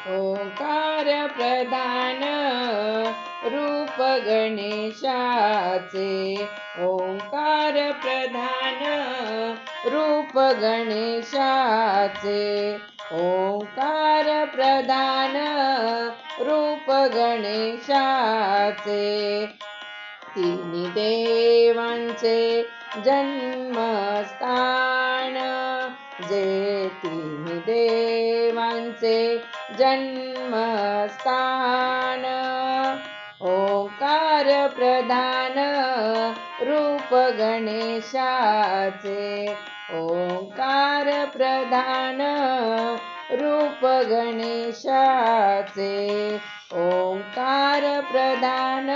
ओंकार प्रधान रूप गणेशाचे, ओंकार प्रधान रूप गणेशाचे, ओंकार प्रधान रूप गणेशाचे। तिन्ही देवांचे जन्मस्थान, जे तिन्ही देवांचे जन्मस्थान, ओंकार प्रधान रूप गणेशाचे, ओंकार प्रधान रूप गणेशाचे, ओंकार प्रधान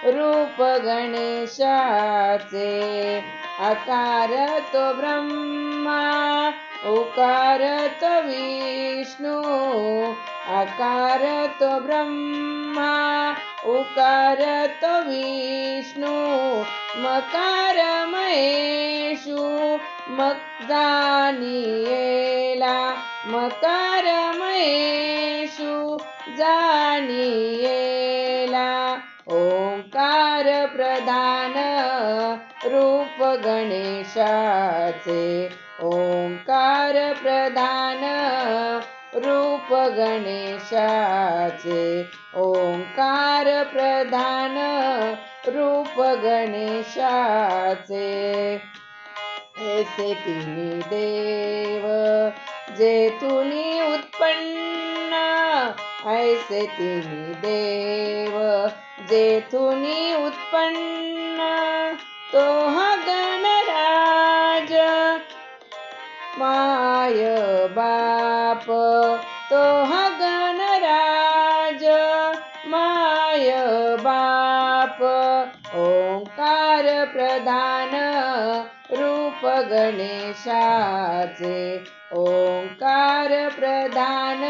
रूप गणेशाचे। आकार तो ब्रह्मा, उकार तो विष्णू, आकार तो ब्रह्मा, उकार तो विष्णू, मकार महेशू, मग जानियेला, मकार महेशू जानियेला, ओंकार प्रधान रूप गणेशाचे, ओंकार प्रधान रूप गणेशाचे, ओंकार प्रधान रूप गणेशाचे। ऐसे तिन्ही देव जेथुनी उत्पन्न, ऐसे तिन्ही देव जेथुनी उत्पन्न, तो हा गणराज माय बाप, तो हा गणराज माय बाप, ओंकार प्रधान रूप गणेशाचे, ओंकार प्रधान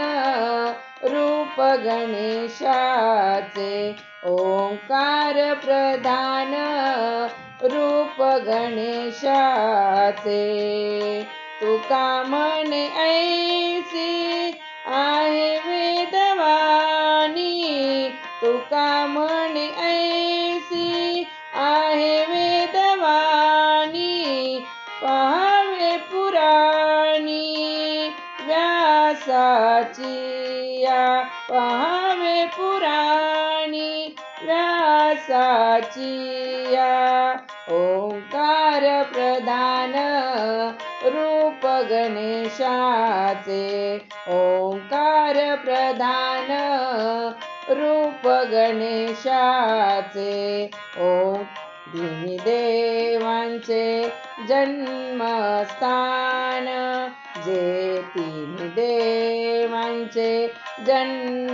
रूप गणेशाचे, ओंकार प्रधान रूप गणेशाचे। तुका म्हणे ऐसी आहे वेदवाणी, तुका म्हणे ऐसी आहे वेदवाणी, पहावे पुराणी व्यासाची या, पहावे पुराणी व्यासाची या, ओंकार प्रधान रूप गणेशाचे, ओंकार प्रधान रूप गणेशाचे। तिन्ही देवांचे जन्मस्थान, जे तिन्ही देवांचे जन्मस्थान,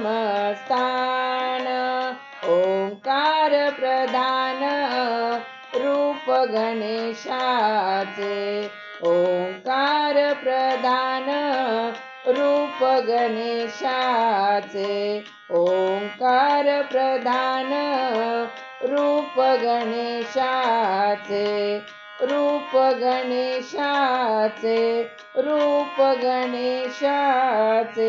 ओंकार प्रधान रूप गणेशाचे, ओंकार प्रधान रूप गणेशाचे, ओंकार प्रधान रूप गणेशाचे, रूप गणेशाचे, रूप गणेशाचे।